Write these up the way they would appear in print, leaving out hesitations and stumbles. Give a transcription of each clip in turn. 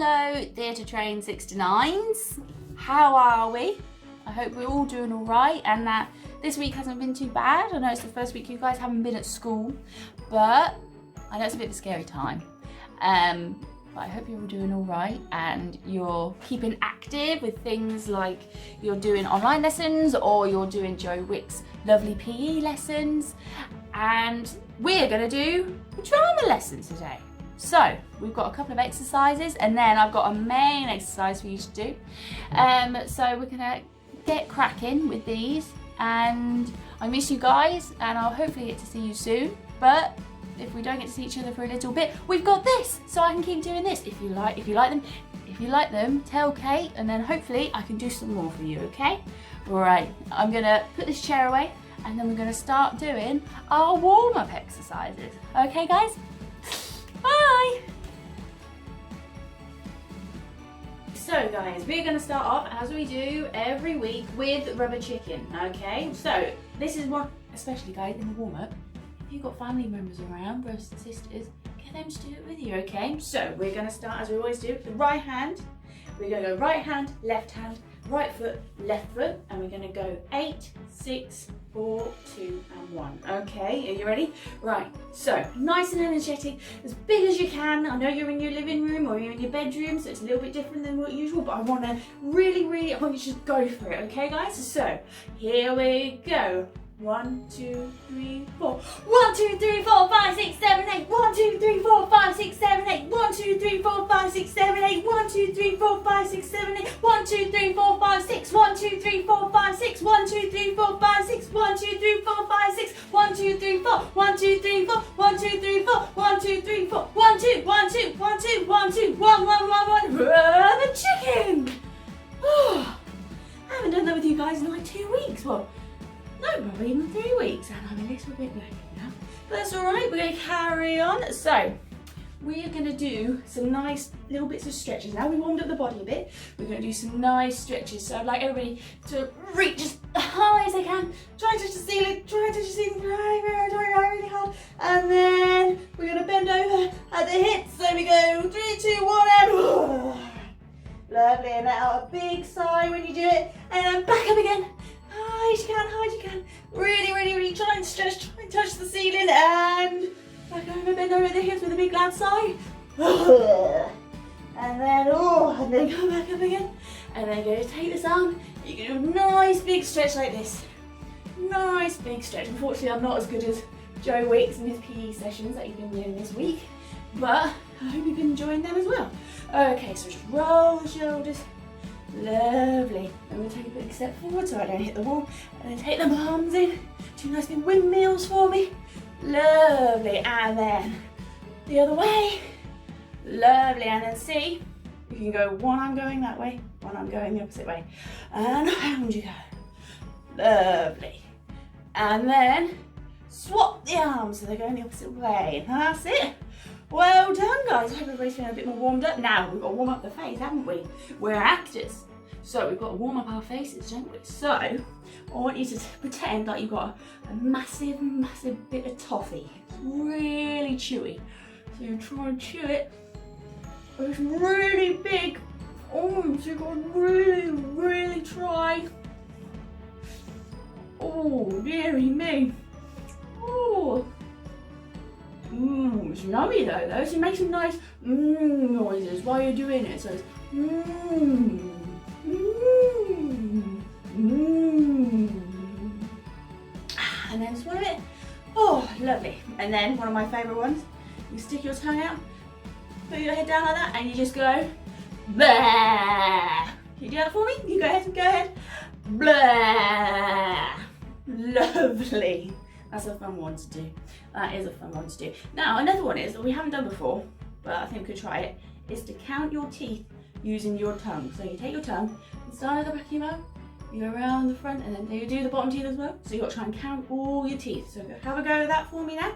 Hello, Theatre Train 69s. How are we? I hope we're all doing all right and that this week hasn't been too bad. I know it's the first week you guys haven't been at school, but I know it's a bit of a scary time. But I hope you're all doing all right and you're keeping active with things like you're doing online lessons or you're doing Joe Wick's lovely PE lessons. And we're going to do a drama lesson today. So we've got a couple of exercises and then I've got a main exercise for you to do. So we're gonna get cracking with these, and I miss you guys and I'll hopefully get to see you soon. But if we don't get to see each other for a little bit, we've got this, so I can keep doing this. If you like them, tell Kate, and then hopefully I can do some more for you, okay? Right, I'm gonna put this chair away and then we're gonna start doing our warm-up exercises. Okay guys? Bye! So guys, we're going to start off as we do every week with rubber chicken, okay? So this is one, especially guys in the warm-up, if you've got family members around, brothers and sisters, get them to do it with you, okay? So we're going to start as we always do with the right hand. We're going to go right hand, right foot, left foot, and we're going to go 8, 6, 4, 2 and 1. Okay, are you ready? Right, so nice and energetic, as big as you can. I know you're in your living room or you're in your bedroom, so it's a little bit different than what usual, but I want to really, I want you to just go for it, okay guys? So here we go. 1, 2, 3, 4. 1, 2, 3, 4, 5, 6, 7, 8. 1, 2, 3, 4, 5, 6, 7, 8. 1, 2, 3, 4, 5, 6, 7, 8. 1, 2, 3, 4, 5, 6, 7, 8. 1, 2, 3, 4, 5, 6. 1, 2, 3, 4, 5, 6. 1, 2, 3, 4, 5, 6. 1, 2, 3, 4, 5, 6. 1, 2, 3, 4. 1, 2, 3, 4. 1, 2, 3, 4. 1, 2, 3, 4. 1, 2, 1, 2, 1, 2, 1, 2, 1, 1, 1, 1. Rubber chicken. I haven't done that with you guys in like 2 weeks. Well, no, probably even 3 weeks, and I'm a little bit late now. But that's all right, we're going to carry on. So, we are going to do some nice little bits of stretches. Now we warmed up the body a bit, we're going to do some nice stretches. So I'd like everybody to reach as high as they can, try and touch the ceiling, try really hard. And then we're going to bend over at the hips. So we go 3, 2, 1, and lovely. And now a big sigh when you do it, and then back up again. High as you can. Really try and stretch, try and touch the ceiling, and back over, bend over the hips with a big loud sigh. And then go back up again. And then go to take this arm. You can do a nice big stretch like this. Nice big stretch. Unfortunately, I'm not as good as Joe Wicks and his PE sessions that he's been doing this week, but I hope you've been enjoying them as well. Okay, so just roll the shoulders. Lovely. I'm going to take a big step forward so I don't hit the wall, and then take the palms in. 2 nice big windmills for me. Lovely. And then the other way. Lovely. And then see, you can go one arm going that way, one arm going the opposite way, and around you go. Lovely. And then swap the arms so they're going the opposite way. That's it. Well done guys, I hope everybody's feeling a bit more warmed up. Now we've got to warm up the face, haven't we? We're actors, so we've got to warm up our faces, don't we? So I want you to pretend like you've got a massive bit of toffee. It's really chewy, so you try and chew it. It's really big. So you've got to really try. Oh, dearie me. Oh. It's yummy though, so make some nice noises while you're doing it. So it's and then swallow it. Oh, lovely. And then one of my favourite ones, you stick your tongue out, put your head down like that, and you just go blah. Can you do that for me? You go ahead. Blah. Lovely. That's a fun one to do. That is a fun one to do. Now, another one is that we haven't done before, but I think we could try it, is to count your teeth using your tongue. So you take your tongue, and start at the back of your mouth, you go around the front, and then you do the bottom teeth as well. So you've got to try and count all your teeth. So have a go at that for me now.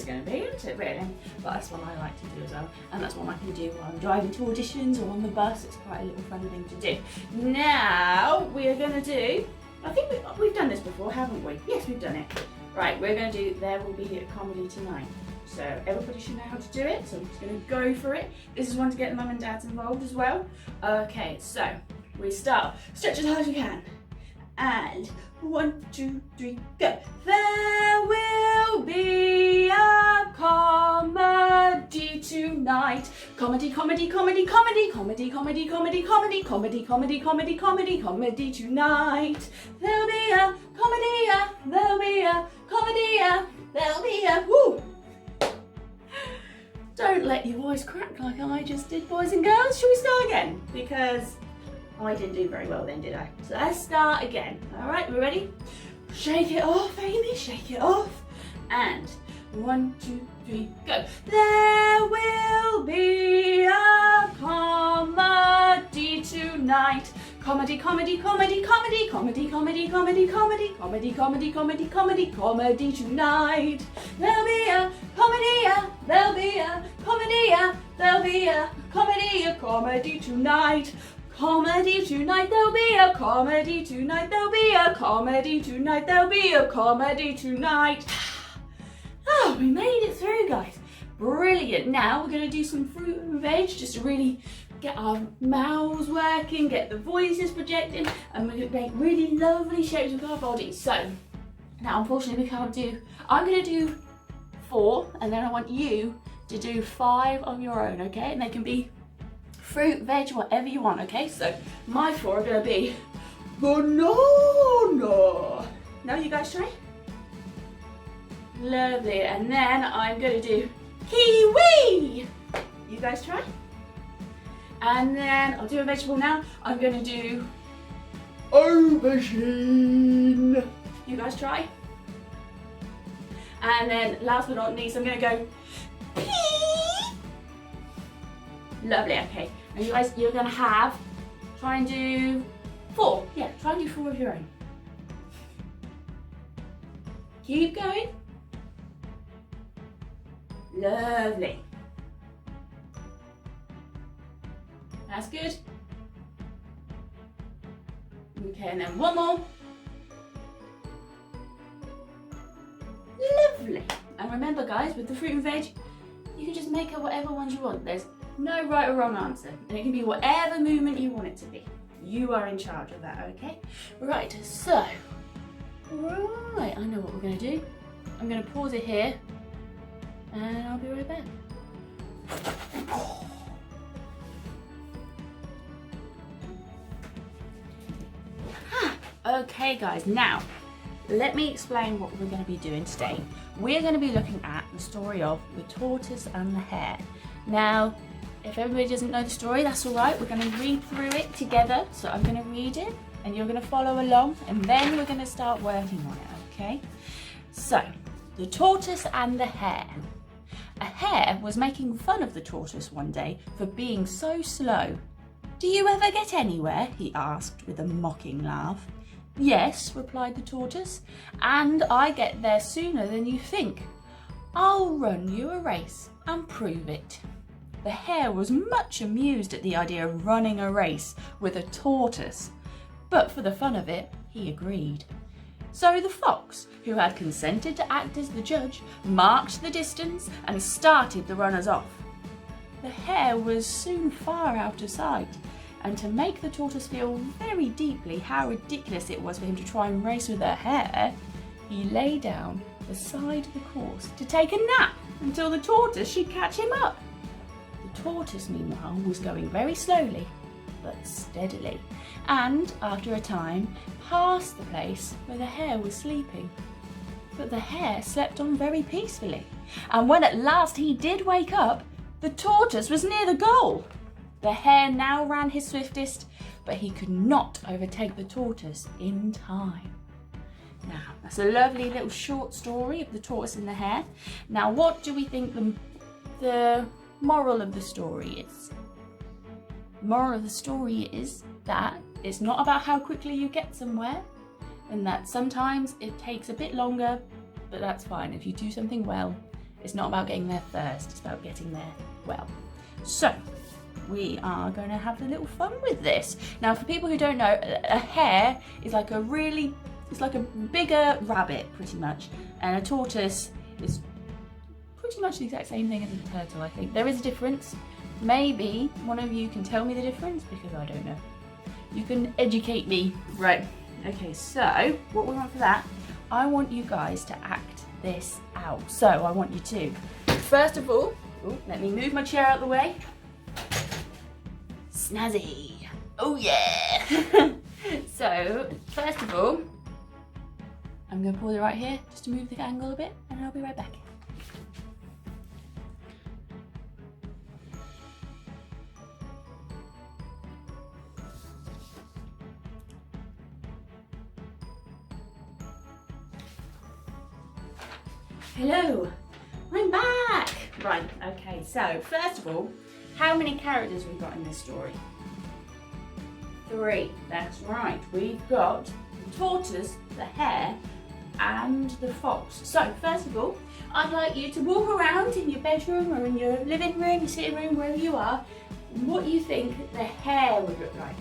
going to be, isn't it, really? But that's one I like to do as well, and that's one I can do while I'm driving to auditions or on the bus. It's quite a little funny thing to do. Now, we are going to do, I think we've done this before, haven't we? Yes, we've done it. Right, we're going to do There Will Be a Comedy Tonight. So everybody should know how to do it, so I'm just going to go for it. This is one to get mum and dads involved as well. Okay, so we start. Stretch as hard as you can. And 1, 2, 3, go. There will be a comedy tonight. Comedy, comedy, comedy, comedy, comedy, comedy, comedy, comedy, comedy, comedy, comedy, comedy, comedy tonight. There'll be a comedy, there'll be a comedy, there'll be a woo. Don't let your voice crack like I just did, boys and girls. Shall we start again? Because I didn't do very well then, did I? So let's start again. All right, we ready? Shake it off, Amy, shake it off. And 1, 2, 3, go. There will be a comedy tonight. Comedy, comedy, comedy, comedy, comedy, comedy, comedy, comedy, comedy, comedy, comedy, comedy, comedy tonight. There'll be a comedy, there'll be a comedy, there'll be a comedy tonight. Comedy tonight, there'll be a comedy tonight, there'll be a comedy tonight, there'll be a comedy tonight. Oh, we made it through, guys. Brilliant. Now we're going to do some fruit and veg just to really get our mouths working, get the voices projecting, and we're going to make really lovely shapes with our bodies. So, now unfortunately we can't do, I'm going to do 4, and then I want you to do 5 on your own, okay? And they can be fruit, veg, whatever you want, okay? So, my 4 are going to be banana. Now you guys try. Lovely. And then I'm going to do kiwi. You guys try. And then I'll do a vegetable now. I'm going to do aubergine. You guys try. And then last but not least, I'm going to go pea. Lovely, okay. And you guys, you're going to try and do 4. Yeah, try and do 4 of your own. Keep going. Lovely. That's good. Okay, and then one more. Lovely. And remember, guys, with the fruit and veg, you can just make it whatever ones you want. There's no right or wrong answer. And it can be whatever movement you want it to be. You are in charge of that, okay? Right, so, right, I know what we're going to do. I'm going to pause it here, and I'll be right back. Okay guys, now let me explain what we're going to be doing today. We're going to be looking at the story of the tortoise and the hare. Now, if everybody doesn't know the story, that's alright. We're going to read through it together. So I'm going to read it and you're going to follow along, and then we're going to start working on it, okay? So, the tortoise and the hare. A hare was making fun of the tortoise one day for being so slow. "Do you ever get anywhere?" he asked with a mocking laugh. "Yes," replied the tortoise, "and I get there sooner than you think. I'll run you a race and prove it." The hare was much amused at the idea of running a race with a tortoise, but for the fun of it, he agreed. So the fox, who had consented to act as the judge, marked the distance and started the runners off. The hare was soon far out of sight, and to make the tortoise feel very deeply how ridiculous it was for him to try and race with a hare, he lay down beside the course to take a nap until the tortoise should catch him up. The tortoise, meanwhile, was going very slowly, but steadily, and, after a time, passed the place where the hare was sleeping. But the hare slept on very peacefully, and when at last he did wake up, the tortoise was near the goal. The hare now ran his swiftest, but he could not overtake the tortoise in time. Now, that's a lovely little short story of the tortoise and the hare. Now, what do we think the moral of the story is? The moral of the story is that it's not about how quickly you get somewhere, and that sometimes it takes a bit longer, but that's fine. If you do something well, It's not about getting there first, it's about getting there well. So, we are going to have a little fun with this. Now, for people who don't know, a hare is like it's like a bigger rabbit, pretty much. And a tortoise is pretty much the exact same thing as a turtle, I think. There is a difference. Maybe one of you can tell me the difference, because I don't know. You can educate me. Right, okay, so what we want for that, I want you guys to act this out. So I want you to, first of all, let me move my chair out of the way. Snazzy. Oh yeah. So, first of all, I'm going to pause it right here just to move the angle a bit, and I'll be right back. Hello, I'm back. Right, okay, so first of all, how many characters we've got in this story? 3, that's right. We've got the tortoise, the hare, and the fox. So first of all, I'd like you to walk around in your bedroom or in your living room, your sitting room, wherever you are, what you think the hare would look like.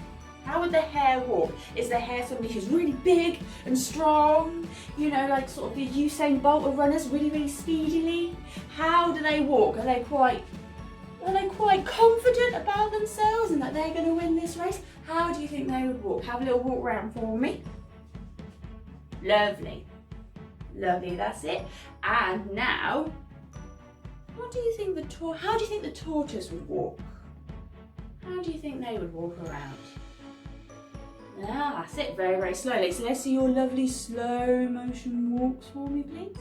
How would the hare walk? Is the hare somebody who's really big and strong? You know, like sort of the Usain Bolt of runners, really, really speedily? How do they walk? Are they quite confident about themselves and that they're going to win this race? How do you think they would walk? Have a little walk around for me. Lovely. Lovely, that's it. And now, how do you think the tortoise would walk? How do you think they would walk around? Ah, that's it, very, very slowly. So let's see your lovely slow motion walks for me, please.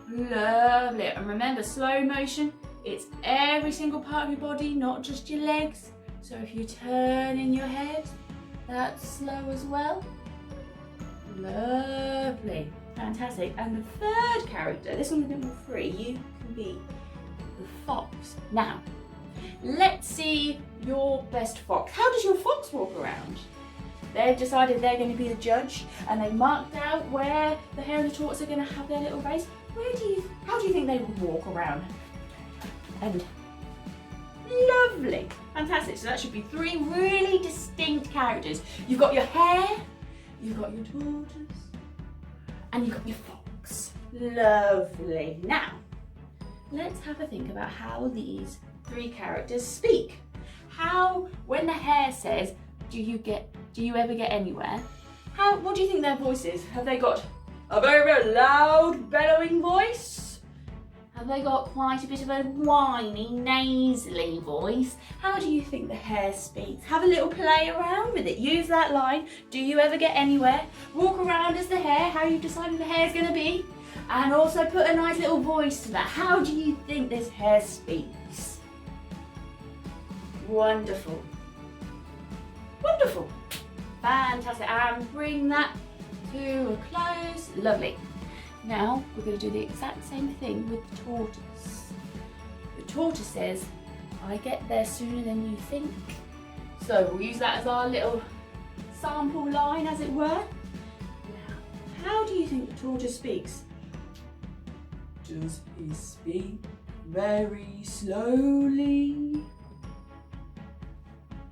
Lovely. And remember, slow motion, it's every single part of your body, not just your legs. So if you turn in your head, that's slow as well. Lovely. Fantastic. And the third character, this one's a bit more free, you can be the fox. Now, let's see your best fox. How does your fox walk around? They've decided they're going to be the judge, and they've marked out where the hare and the tortoise are going to have their little race. How do you think they would walk around? And lovely, fantastic. So that should be 3 really distinct characters. You've got your hare, you've got your tortoise, and you've got your fox. Lovely. Now, let's have a think about how these 3 characters speak. How, when the hare says, do you ever get anywhere? What do you think their voice is? Have they got a very, very loud, bellowing voice? Have they got quite a bit of a whiny, nasally voice? How do you think the hare speaks? Have a little play around with it. Use that line, do you ever get anywhere? Walk around as the hare, how you've decided the hare's going to be. And also put a nice little voice to that. How do you think this hare speaks? Wonderful. Wonderful. Fantastic. And bring that to a close. Lovely. Now we're going to do the exact same thing with the tortoise. The tortoise says, I get there sooner than you think. So we'll use that as our little sample line, as it were. Now, how do you think the tortoise speaks? Does he speak very slowly?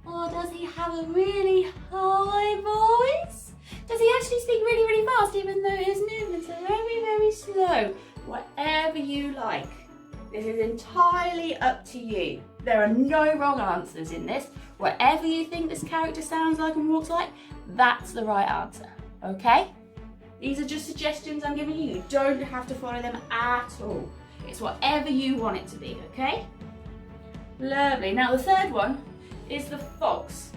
Or does he have a really high voice? Does he actually speak really, really fast, even though his movements are very, very slow? Whatever you like. This is entirely up to you. There are no wrong answers in this. Whatever you think this character sounds like and walks like, that's the right answer, okay? These are just suggestions I'm giving you. You don't have to follow them at all. It's whatever you want it to be, okay? Lovely. Now the third one is the fox.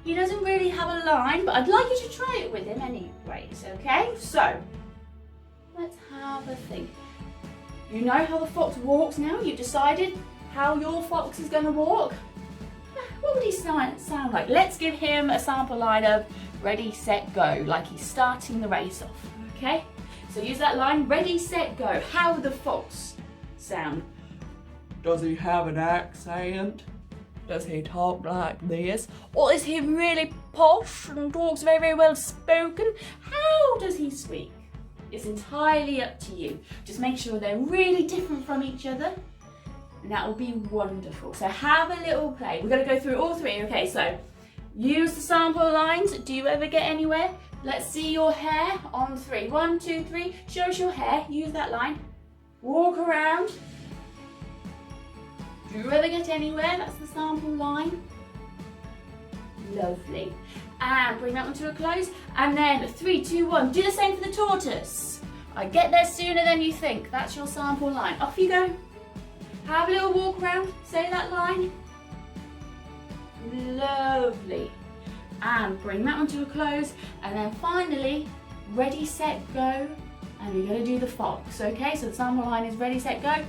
He doesn't really have a line, but I'd like you to try it with him anyways, okay? So, let's have a think. You know how the fox walks now? You've decided how your fox is going to walk? What would he sound like? Let's give him a sample line of ready, set, go, like he's starting the race off, okay? So use that line, ready, set, go. How would the fox sound? Does he have an accent? Does he talk like this? Or is he really posh and talks very, very well spoken? How does he speak? It's entirely up to you. Just make sure they're really different from each other, and that will be wonderful. So have a little play. We're going to go through all three. Okay, so use the sample lines. Do you ever get anywhere? Let's see your hair on 3. 1, 2, 3. Show us your hair. Use that line. Walk around. Do you ever get anywhere? That's the sample line. Lovely. And bring that one to a close. And then 3, 2, 1. Do the same for the tortoise. I get there sooner than you think. That's your sample line. Off you go. Have a little walk around. Say that line. Lovely. And bring that one to a close, and then finally, ready, set, go, and we're going to do the fox, okay? So the sample line is ready, set, go,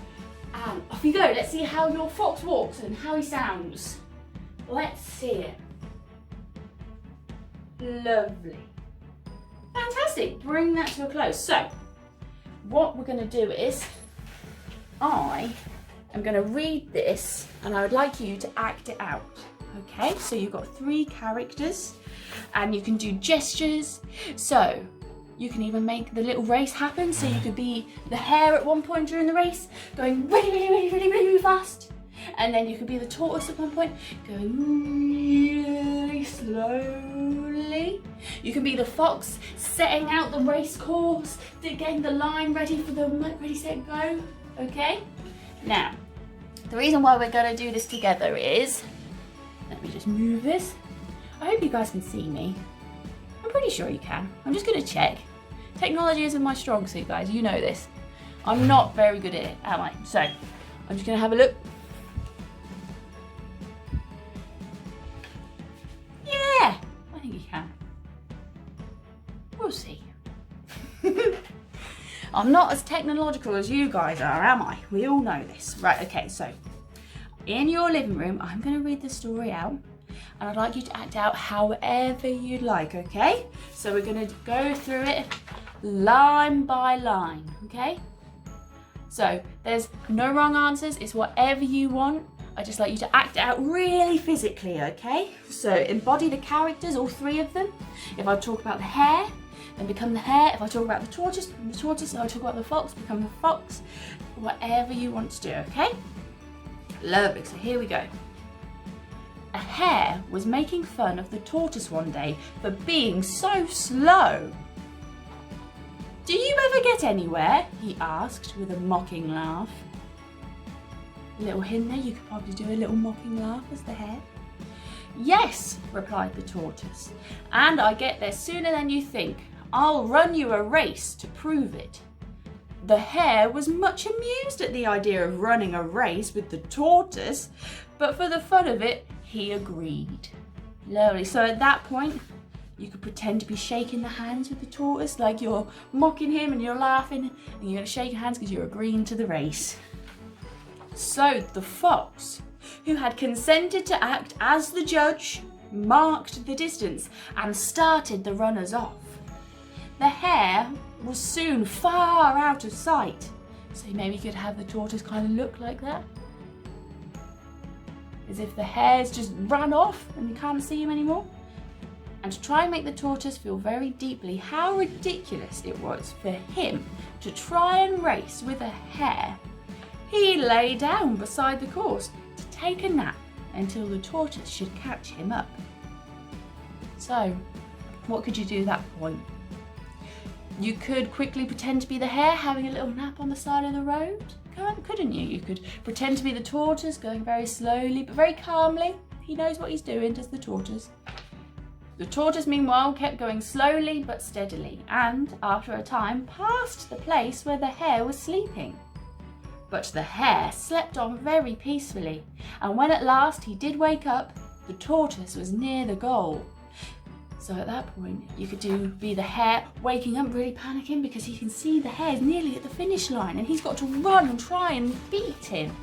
and off you go. Let's see how your fox walks and how he sounds. Let's see it. Lovely. Fantastic. Bring that to a close. So, what we're going to do is, I am going to read this, and I would like you to act it out. Okay, so you've got 3 characters and you can do gestures. So you can even make the little race happen. So you could be the hare at one point during the race, going really, really, really, really, really fast. And then you could be the tortoise at one point, going really slowly. You can be the fox, setting out the race course, getting the line ready for the ready, set, go. Okay? Now, the reason why we're going to do this together is, let me just move this. I hope you guys can see me. I'm pretty sure you can. I'm just going to check. Technology isn't my strong suit, guys. You know this. I'm not very good at it, am I? So, I'm just going to have a look. Yeah! I think you can. We'll see. I'm not as technological as you guys are, am I? We all know this. Right, okay, so in your living room, I'm going to read the story out, and I'd like you to act out however you'd like, okay? So we're going to go through it line by line, okay? So there's no wrong answers, it's whatever you want. I just like you to act it out really physically, okay? So embody the characters, all 3 of them. If I talk about the hare, then become the hare. If I talk about the tortoise, become the tortoise. If I talk about the fox, become the fox. Whatever you want to do, okay? Lovely, so here we go. A hare was making fun of the tortoise one day for being so slow. Do you ever get anywhere? He asked with a mocking laugh. A little hint there, you could probably do a little mocking laugh as the hare. Yes, replied the tortoise, and I get there sooner than you think. I'll run you a race to prove it. The hare was much amused at the idea of running a race with the tortoise, but for the fun of it, he agreed. Lovely. So at that point, you could pretend to be shaking the hands with the tortoise, like you're mocking him and you're laughing, and you're going to shake your hands because you're agreeing to the race. So the fox, who had consented to act as the judge, marked the distance and started the runners off. The hare was soon far out of sight, so maybe you could have the tortoise kind of look like that, as if the hare's just ran off and you can't see him anymore. And to try and make the tortoise feel very deeply how ridiculous it was for him to try and race with a hare, he lay down beside the course to take a nap until the tortoise should catch him up. So, what could you do at that point? You could quickly pretend to be the hare having a little nap on the side of the road, couldn't you? You could pretend to be the tortoise going very slowly but very calmly. He knows what he's doing, does the tortoise. The tortoise, meanwhile, kept going slowly but steadily, and, after a time, passed the place where the hare was sleeping. But the hare slept on very peacefully, and when at last he did wake up, the tortoise was near the goal. So at that point, you could be the hare waking up really panicking because he can see the hare's nearly at the finish line and he's got to run and try and beat him.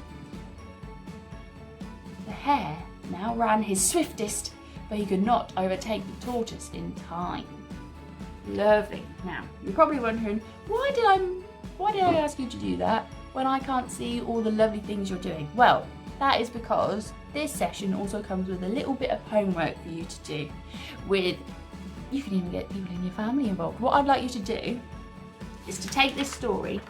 The hare now ran his swiftest, but he could not overtake the tortoise in time. Lovely. Now, you're probably wondering, why did I ask you to do that when I can't see all the lovely things you're doing? Well, that is because this session also comes with a little bit of homework for you to do. You can even get people in your family involved. What I'd like you to do is to take this story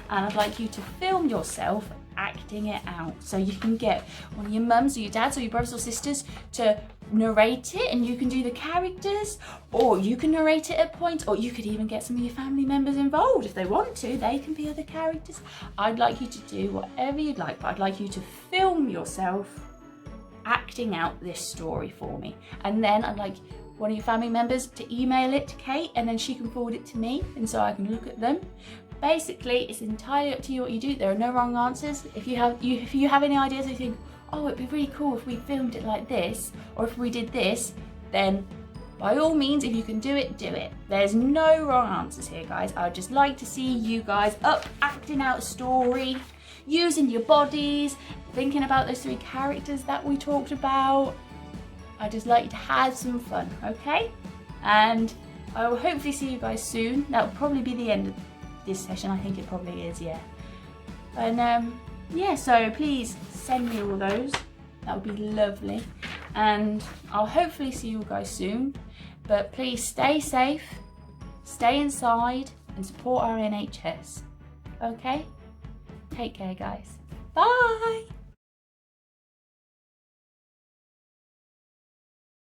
and I'd like you to film yourself acting it out. So you can get one of your mums or your dads or your brothers or sisters to narrate it, and you can do the characters, or you can narrate it at points, or you could even get some of your family members involved if they want to. They can be other characters. I'd like you to do whatever you'd like, but I'd like you to film yourself acting out this story for me, and then I'd like one of your family members to email it to Kate, and then she can forward it to me, and so I can look at them. Basically, it's entirely up to you what you do. There are no wrong answers. If you have any ideas, you think, oh, it'd be really cool if we filmed it like this, or if we did this, then by all means, if you can do it, do it. There's no wrong answers here, guys. I'd just like to see you guys up acting out a story, using your bodies, thinking about those 3 characters that we talked about. I'd just like you to have some fun, okay? And I will hopefully see you guys soon. That will probably be the end of this session. I think it probably is, yeah. And yeah, so please send me all those. That would be lovely. And I'll hopefully see you guys soon. But please stay safe, stay inside, and support our NHS. Okay? Take care, guys. Bye!